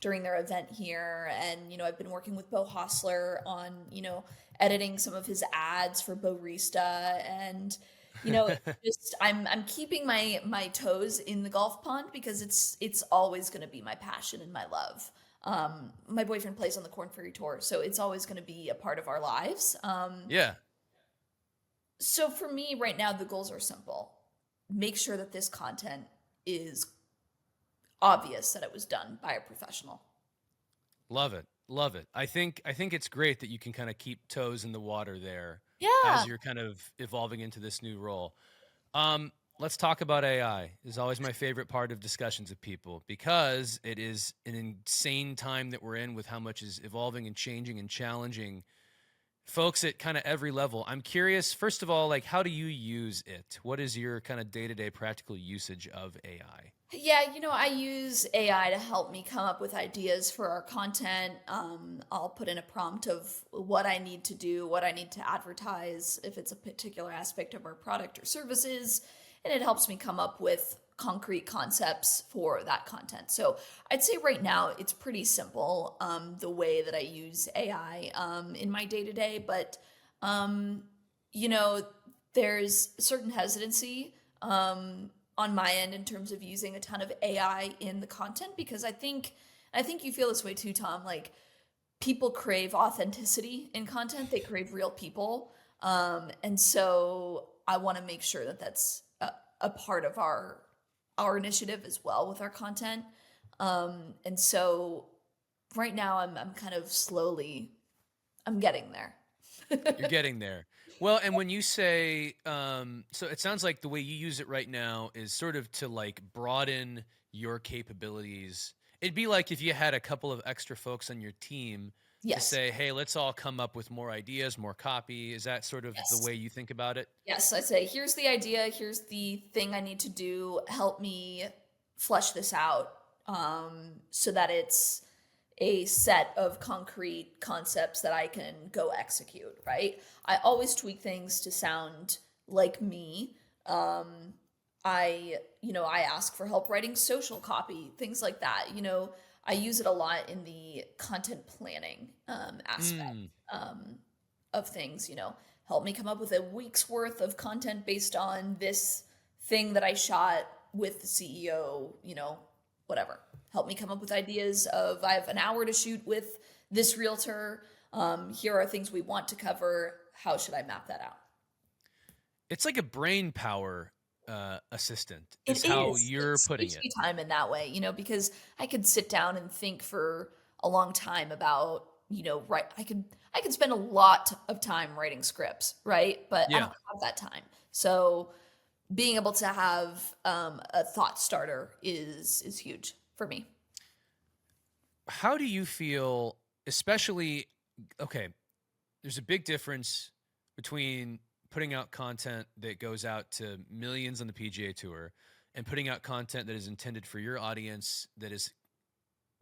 During their event here. And, I've been working with Bo Hostler on, editing some of his ads for Barista. And, just I'm keeping my toes in the golf pond because it's always going to be my passion and my love. My boyfriend plays on the Corn Ferry Tour, so it's always going to be a part of our lives. Yeah. So for me right now, the goals are simple. Make sure that this content is obvious that it was done by a professional. Love it. Love it. I think it's great that you can kind of keep toes in the water there Yeah. as you're kind of evolving into this new role. Um, let's talk about AI. Is always my favorite part of discussions with people because it is an insane time that we're in with how much is evolving and changing and challenging folks at kind of every level. I'm curious, first of all, like how do you use it? What is your kind of day-to-day practical usage of AI? Yeah, I use AI to help me come up with ideas for our content. I'll put in a prompt of what I need to do, what I need to advertise, if it's a particular aspect of our product or services, and it helps me come up with concrete concepts for that content. So I'd say right now it's pretty simple, the way that I use AI in my day to day, but you know, there's certain hesitancy on my end in terms of using a ton of AI in the content because I think you feel this way too, Tom. Like people crave authenticity in content; they crave real people, and so I want to make sure that that's a part of our initiative as well with our content. And so right now I'm kind of slowly I'm getting there. You're getting there. Well, and when you say, so it sounds like the way you use it right now is sort of to like broaden your capabilities. It'd be like if you had a couple of extra folks on your team to Yes. say, hey, let's all come up with more ideas, more copy. Is that sort of the Yes. way you think about it? Yes, I say, here's the idea, here's the thing I need to do, help me flesh this out so that it's a set of concrete concepts that I can go execute, right? I always tweak things to sound like me. I ask for help writing social copy, things like that. I use it a lot in the content planning aspect Mm. of things, help me come up with a week's worth of content based on this thing that I shot with the CEO, whatever. Help me come up with ideas of I have an hour to shoot with this realtor. Here are things we want to cover. How should I map that out? It's like a brain power assistant, is It how is. you're It putting saves it. me time in that way, because I could sit down and think for a long time about, right. I could spend a lot of time writing scripts, right? But I Yeah. don't have that time. So being able to have a thought starter is huge for me. How do you feel, especially, okay, there's a big difference between putting out content that goes out to millions on the PGA Tour and putting out content that is intended for your audience, that is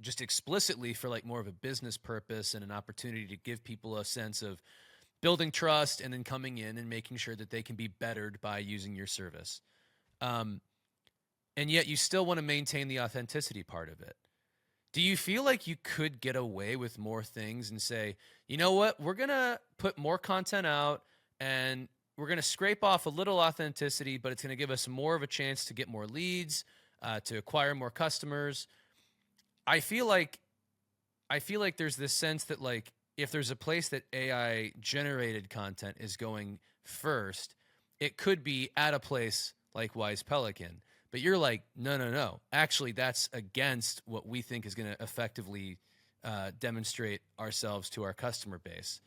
just explicitly for like more of a business purpose and an opportunity to give people a sense of building trust and then coming in and making sure that they can be bettered by using your service. Um, and yet you still want to maintain the authenticity part of it. Do you feel like you could get away with more things and say, you know what, we're going to put more content out and we're going to scrape off a little authenticity, but it's going to give us more of a chance to get more leads, to acquire more customers? I feel like there's this sense that like if there's a place that AI generated content is going first, it could be at a place like Wise Pelican. But you're like, no, no, no. Actually, that's against what we think is going to effectively demonstrate ourselves to our customer base.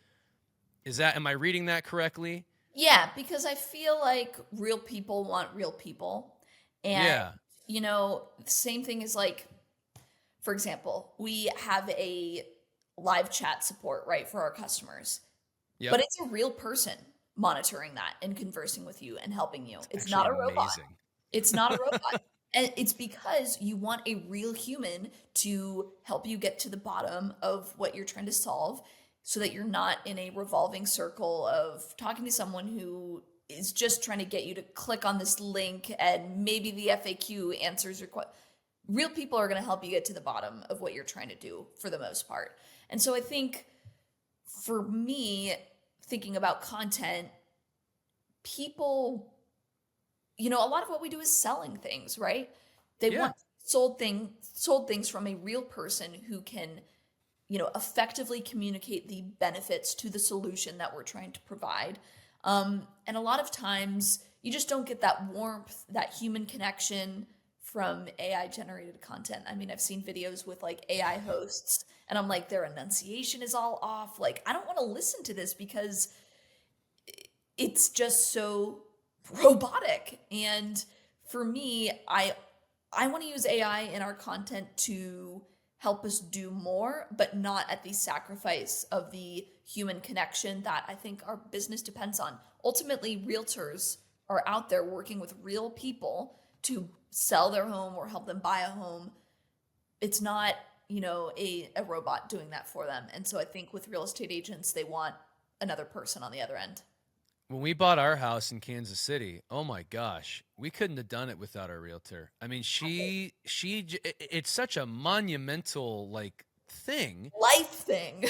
Am I reading that correctly? Yeah, because I feel like real people want real people. And, Yeah. same thing is like, for example, we have a live chat support, right, for our customers, Yep. but it's a real person monitoring that and conversing with you and helping you. It's It's actually not a robot. amazing. It's not a robot. And it's because you want a real human to help you get to the bottom of what you're trying to solve so that you're not in a revolving circle of talking to someone who is just trying to get you to click on this link and maybe the FAQ answers your question. Real people are going to help you get to the bottom of what you're trying to do for the most part. And so I think for me, thinking about content, people, a lot of what we do is selling things, right? They Yeah. want sold things from a real person who can, effectively communicate the benefits to the solution that we're trying to provide. And a lot of times you just don't get that warmth, that human connection from AI generated content. I mean, I've seen videos with like AI hosts and I'm like, their enunciation is all off. Like, I don't want to listen to this because it's just so robotic. And for me, I want to use AI in our content to help us do more, but not at the sacrifice of the human connection that I think our business depends on. Ultimately, realtors are out there working with real people to sell their home or help them buy a home. It's not, a robot doing that for them. And so I think with real estate agents, they want another person on the other end. When we bought our house in Kansas City, oh my gosh, we couldn't have done it without our realtor. I mean, it's such a monumental like thing. Life thing.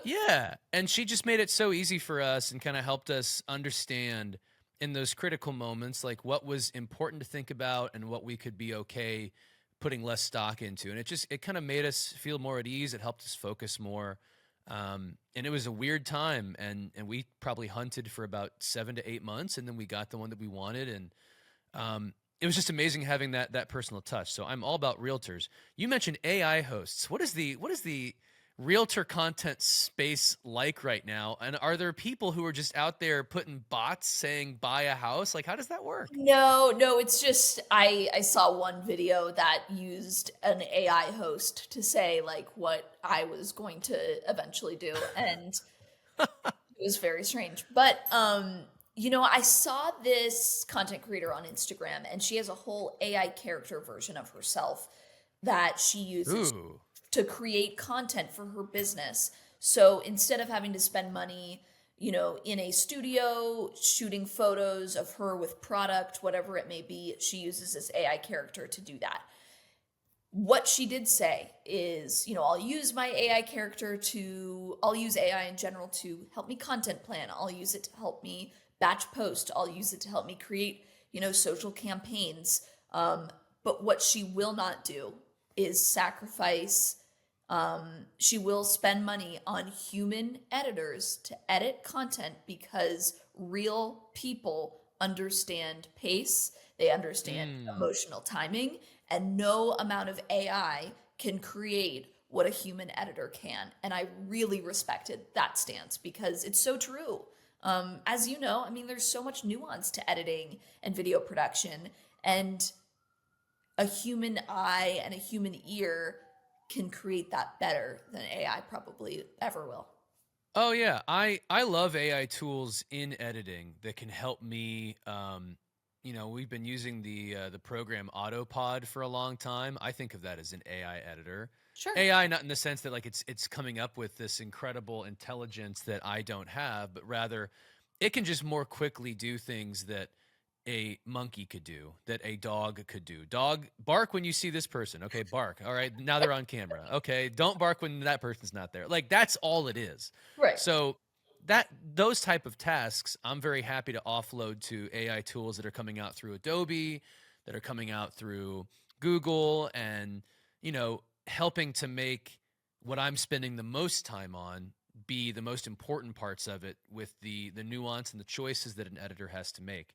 Yeah, and she just made it so easy for us and kind of helped us understand in those critical moments like what was important to think about and what we could be okay putting less stock into. And it kind of made us feel more at ease. It helped us focus more. And it was a weird time, and we probably hunted for about 7 to 8 months, and then we got the one that we wanted, and it was just amazing having that personal touch. So I'm all about realtors. You mentioned AI hosts. What is the realtor content space like right now? And are there people who are just out there putting bots saying buy a house? Like, how does that work? No, it's just I saw one video that used an AI host to say like what I was going to eventually do, and it was very strange. But I saw this content creator on Instagram and she has a whole AI character version of herself that she uses Ooh. to create content for her business. So instead of having to spend money, in a studio shooting photos of her with product, whatever it may be, she uses this AI character to do that. What she did say is, I'll use AI in general to help me content plan. I'll use it to help me batch post. I'll use it to help me create, social campaigns. But what she will not do is sacrifice. She will spend money on human editors to edit content because real people understand pace, they understand emotional timing, and no amount of AI can create what a human editor can. And I really respected that stance because it's so true. As you know, I mean, there's so much nuance to editing and video production, and a human eye and a human ear can create that better than AI probably ever will. Oh yeah, I love AI tools in editing that can help me. We've been using the program Autopod for a long time. I think of that as an AI editor. Sure. AI not in the sense that like it's coming up with this incredible intelligence that I don't have, but rather it can just more quickly do things that a monkey could do, that a dog could do. Dog, bark when you see this person. Okay, bark. All right, now they're on camera. Okay, don't bark when that person's not there. Like that's all it is. Right. So those type of tasks, I'm very happy to offload to AI tools that are coming out through Adobe, that are coming out through Google, and helping to make what I'm spending the most time on be the most important parts of it with the nuance and the choices that an editor has to make.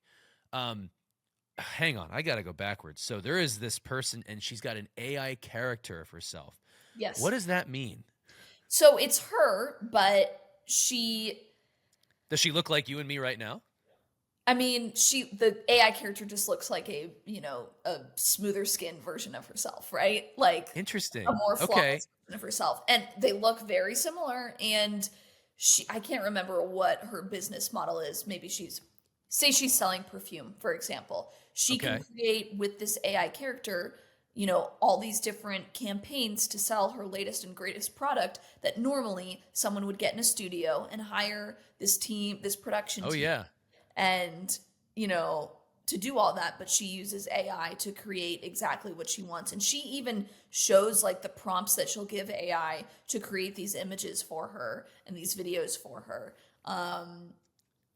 Hang on, I got to go backwards. So there is this person and she's got an AI character of herself. Yes. What does that mean? So it's her, but Does she look like you and me right now? I mean, the AI character just looks like a smoother skinned version of herself, right? Like a Interesting. more Okay. flawless version of herself. And they look very similar. And I can't remember what her business model is. Maybe say she's selling perfume, for example. She can Okay. create with this AI character, all these different campaigns to sell her latest and greatest product that normally someone would get in a studio and hire this production Oh team yeah. and to do all that, but she uses AI to create exactly what she wants. And she even shows like the prompts that she'll give AI to create these images for her and these videos for her.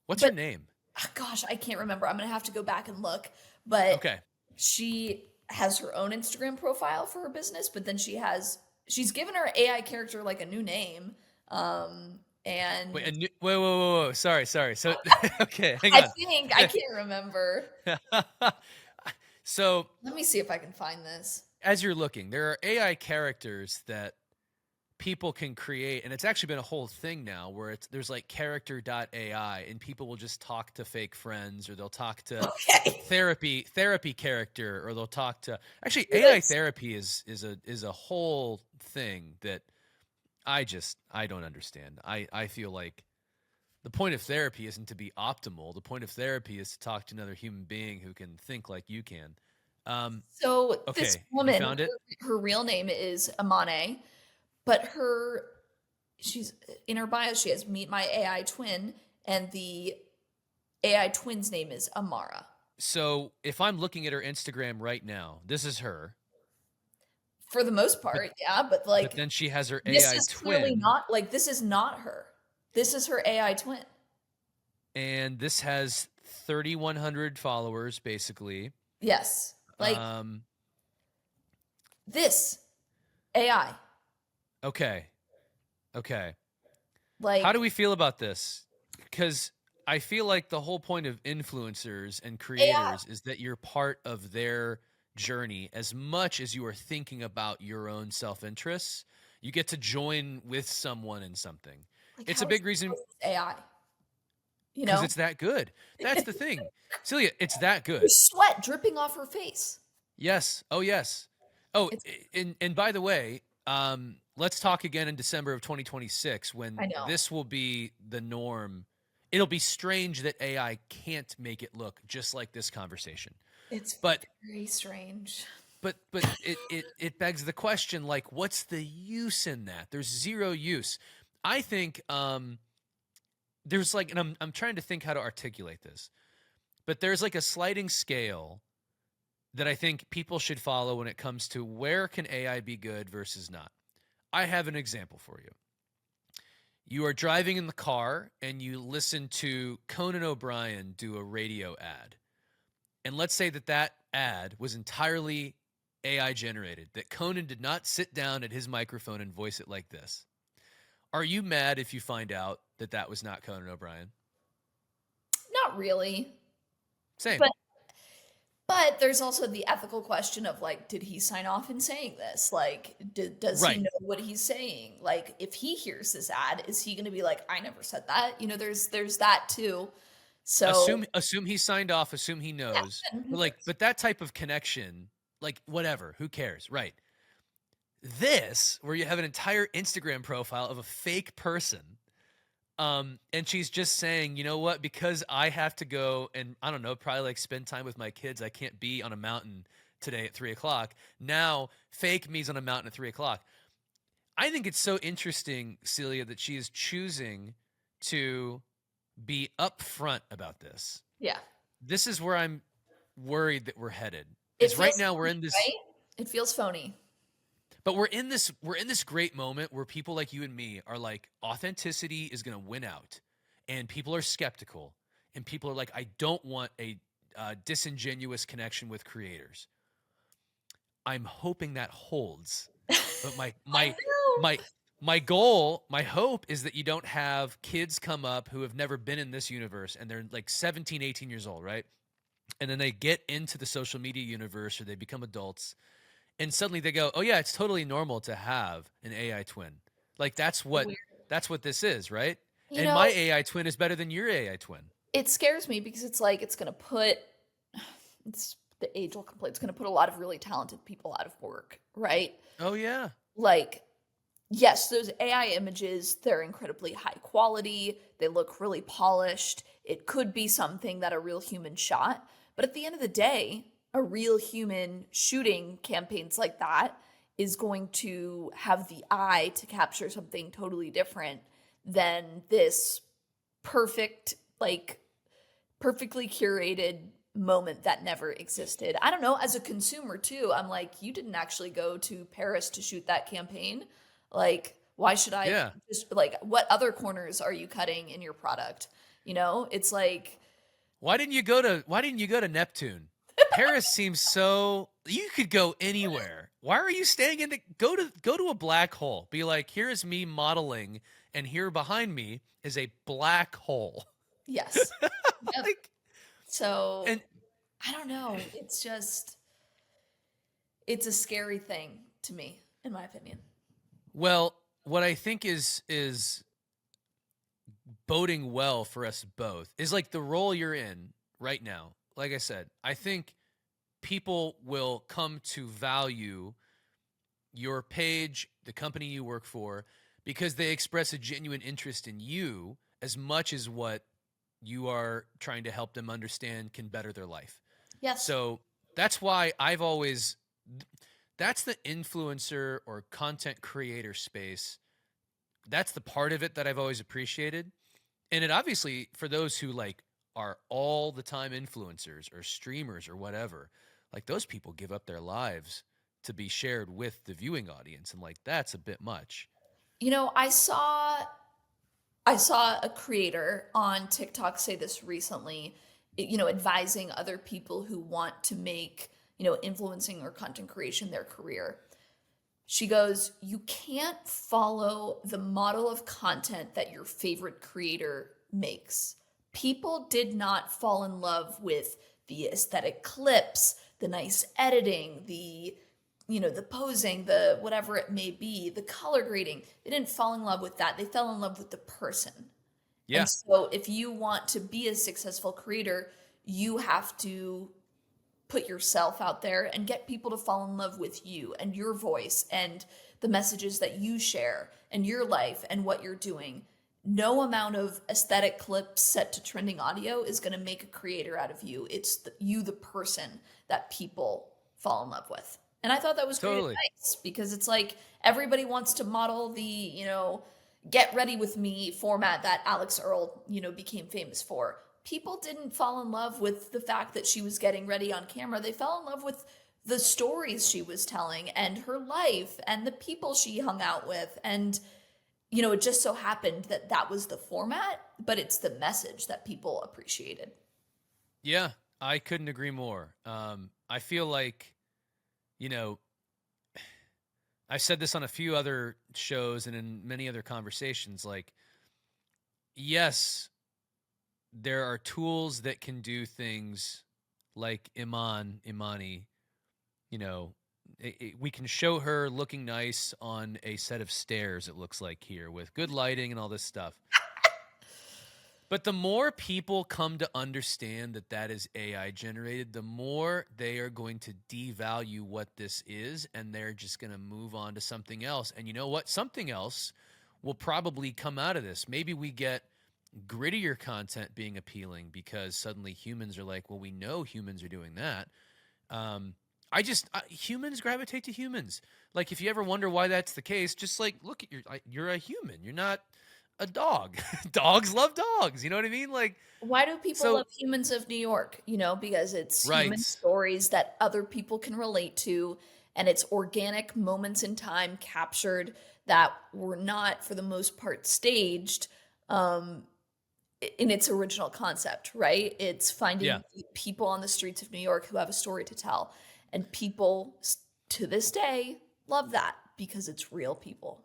What's her But name? gosh, I can't remember. I'm gonna have to go back and look. But Okay. she has her own Instagram profile for her business, but then she's given her AI character like a new name. And Wait. Sorry. So, okay, hang I on. think I can't remember. So, Let me see if I can find this. as you're looking, there are AI characters that people can create, and it's actually been a whole thing now where there's like character.ai, and people will just talk to fake friends, or they'll talk to Okay. therapy character, or they'll talk to actually AI Yes. therapy is a whole thing that I don't understand. I feel like the point of therapy isn't to be optimal. The point of therapy is to talk to another human being who can think like you can. So this Okay, you woman, found it? her real name is Amane, but she's in her bio, she has meet my AI twin, and the AI twin's name is Amara. So if I'm looking at her Instagram right now, this is her, For the most but part, yeah, but but like then she has her this AI is clearly twin, not like this is not her. This is her AI twin. and this has 3,100 followers, basically. Yes. Like Um, this AI. okay, okay. How do Like we feel about this? Because I feel like the whole point of influencers and AI. creators is that you're part of their journey as much as you are thinking about your own self interests. You get to join with someone in something. Like It's a how is big she reason close to AI? You because know? it's that good. That's the thing. Celia, it's that good. There's sweat dripping off her face. Yes. Oh, yes. Oh, It's and by the way, let's talk again in December of 2026 when I know. this will be the norm. It'll be strange that AI can't make it look just like this conversation. It's But very strange. it begs the question, like, what's the use in that? There's zero use. I think there's like, and I'm trying to think how to articulate this, but there's like a sliding scale that I think people should follow when it comes to where can AI be good versus not. I have an example for you. You are driving in the car and you listen to Conan O'Brien do a radio ad. And let's say that ad was entirely AI generated, that Conan did not sit down at his microphone and voice it like this. Are you mad if you find out that that was not Conan O'Brien? Not really. Same. But But there's also the ethical question of like, did he sign off in saying this? Like, does he Right. know what he's saying? Like, if he hears this ad, is he going to be like, I never said that? You know, there's that too. So Assume he signed off, assume he yeah, knows. and who But like, cares? but that type of connection, like whatever, who cares? Right. This, where you have an entire Instagram profile of a fake person, and she's just saying, you know what, because I have to go and I don't know, probably like spend time with my kids. I can't be on a mountain today at 3 o'clock. Now fake me's on a mountain at 3 o'clock. I think it's so interesting, Celia, that she is choosing to be upfront about this. Yeah. This is where I'm worried that we're headed. It Is right feels now we're phony, in this, right? It feels phony. but we're in this great moment where people like you and me are like, authenticity is going to win out, and people are skeptical, and people are like, I don't want a disingenuous connection with creators. I'm hoping that holds, but my I my know. my my goal, my hope is that you don't have kids come up who have never been in this universe and they're like 17, 18 years old, right? And then they get into the social media universe or they become adults and suddenly they go, "Oh yeah, it's totally normal to have an AI twin." Like Weird. that's what this is, right? You And my know, AI twin is better than your AI twin. it scares me because it's like it's going to put it's the age old complaint. It's going to put a lot of really talented people out of work, right? Oh yeah. Like, yes, those AI images, they're incredibly high quality. They look really polished. It could be something that a real human shot. But at the end of the day, a real human shooting campaigns like that is going to have the eye to capture something totally different than this perfect, like, perfectly curated moment that never existed. I don't know, as a consumer too, I'm like, you didn't actually go to Paris to shoot that campaign. Like, why should I Yeah. just like what other corners are you cutting in your product? You know, it's like Why didn't you go to Neptune? Paris seems so you could go anywhere. Why are you staying in the go to a black hole? Be like, here is me modeling, and here behind me is a black hole. yes. Yep. Like So and I don't know. It's just it's a scary thing to me, in my opinion. well, what I think is boding well for us both is like the role you're in right now. Like I said, I think people will come to value your page, the company you work for, because they express a genuine interest in you as much as what you are trying to help them understand can better their life. Yes. So that's why I've always, that's the influencer or content creator space. That's the part of it that I've always appreciated. And it obviously, for those who like are all the time influencers or streamers or whatever, like those people give up their lives to be shared with the viewing audience. And like, that's a bit much. You know, I saw a creator on TikTok say this recently, you know, advising other people who want to make, you know, influencing or content creation their career. She goes, you can't follow the model of content that your favorite creator makes. People did not fall in love with the aesthetic clips, the nice editing, the posing, the whatever it may be, the color grading. They didn't fall in love with that. They fell in love with the person. And Yeah, so if you want to be a successful creator, you have to put yourself out there and get people to fall in love with you and your voice and the messages that you share and your life and what you're doing. No amount of aesthetic clips set to trending audio is going to make a creator out of you. It's you, the person that people fall in love with. And I thought that was great totally. advice because it's like everybody wants to model the, get ready with me format that Alex Earl, became famous for. People didn't fall in love with the fact that she was getting ready on camera. They fell in love with the stories she was telling and her life and the people she hung out with. And, it just so happened that that was the format, but it's the message that people appreciated. Yeah, I couldn't agree more. I feel like, you know, I've said this on a few other shows and in many other conversations. Like, yes, there are tools that can do things like Imani, we can show her looking nice on a set of stairs, it looks like here, with good lighting and all this stuff. But the more people come to understand that that is AI generated, the more they are going to devalue what this is, and they're just going to move on to something else. And you know what? Something else will probably come out of this. Maybe we get grittier content being appealing because suddenly humans are like, well, we know humans are doing that. Humans gravitate to humans. Like, if you ever wonder why that's the case, just like, look at you're a human. You're not a dog. Dogs love dogs. You know what I mean? Like, Why do people love Humans of New York? Because it's human stories that other people can relate to, and it's organic moments in time captured that were not, for the most part, staged in its original concept, right? It's finding people on the streets of New York who have a story to tell. And people, to this day, love that because it's real people.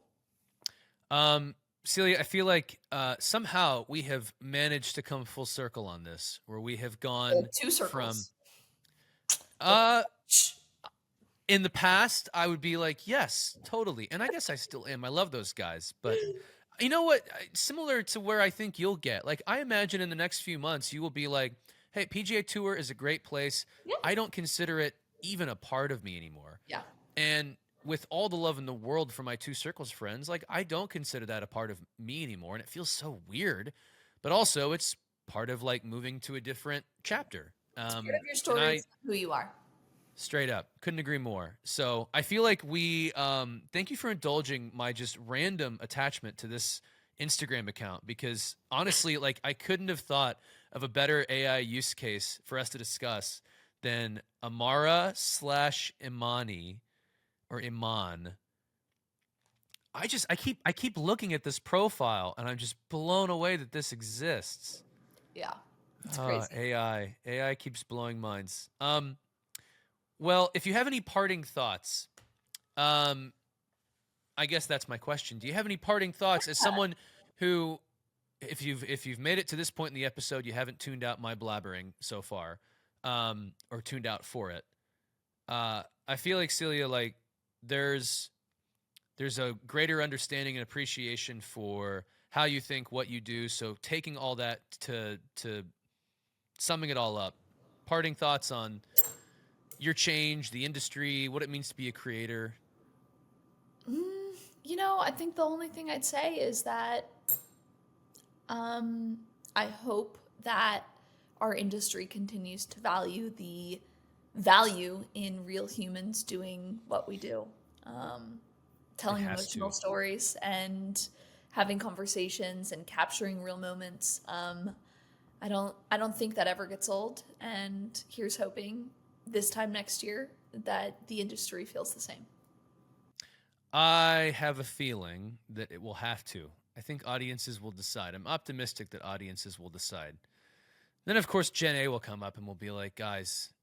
Celia, I feel like somehow we have managed to come full circle on this, where we have gone 2 circles. From in the past, I would be like, yes, totally. And I guess I still am. I love those guys. But you know what? Similar to where I think you'll get. Like, I imagine in the next few months, you will be like, hey, PGA Tour is a great place. Yeah. I don't consider it even a part of me anymore. Yeah. And with all the love in the world for my 2 circles friends, like, I don't consider that a part of me anymore. And it feels so weird, but also it's part of like moving to a different chapter. It's part of your story, who you are. Straight up. Couldn't agree more. So I feel like we, thank you for indulging my just random attachment to this Instagram account, because honestly, like, I couldn't have thought of a better AI use case for us to discuss than Amara/Imani or Iman. I keep looking at this profile and I'm just blown away that this exists. Yeah. It's crazy. AI keeps blowing minds. Well, if you have any parting thoughts, I guess that's my question. Do you have any parting thoughts as someone who, if you've made it to this point in the episode, you haven't tuned out my blabbering so far, or tuned out for it. I feel like, Celia, like, there's a greater understanding and appreciation for how you think, what you do. So taking all that to summing it all up, parting thoughts on your change, the industry, what it means to be a creator. I think the only thing I'd say is that I hope that our industry continues to value the value in real humans doing what we do, telling emotional stories and having conversations and capturing real moments. I don't think that ever gets old, and here's hoping this time next year that the industry feels the same. I have a feeling that it will have to. I think audiences will decide. I'm optimistic that audiences will decide. Then, of course, Gen A will come up and will be like, guys,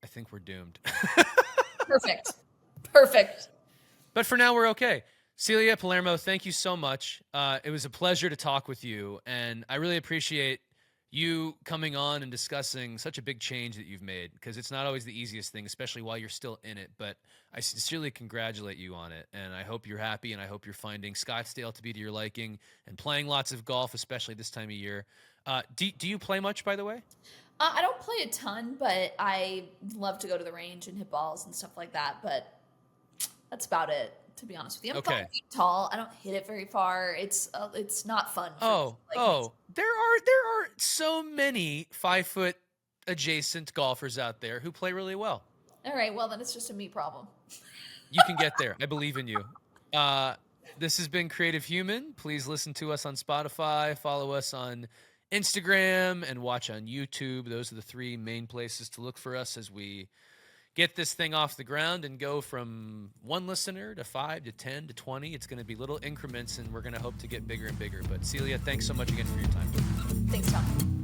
I think we're doomed. Perfect. But for now, we're okay. Celia Palermo, thank you so much. It was a pleasure to talk with you, and I really appreciate you coming on and discussing such a big change that you've made, because it's not always the easiest thing, especially while you're still in it. But I sincerely congratulate you on it, and I hope you're happy, and I hope you're finding Scottsdale to be to your liking and playing lots of golf, especially this time of year. Do you play much, by the way? I don't play a ton, but I love to go to the range and hit balls and stuff like that. But that's about it, to be honest with you. I'm 5 feet tall. I don't hit it very far. It's not fun. There are so many 5 foot adjacent golfers out there who play really well. All right, well then it's just a me problem. You can get there. I believe in you. This has been Creative Human. Please listen to us on Spotify, follow us on Instagram, and watch on YouTube. Those are the 3 main places to look for us as we get this thing off the ground and go from 1 listener to 5 to 10 to 20. It's going to be little increments, and we're going to hope to get bigger and bigger. But Celia, thanks so much again for your time. Thanks, Tom.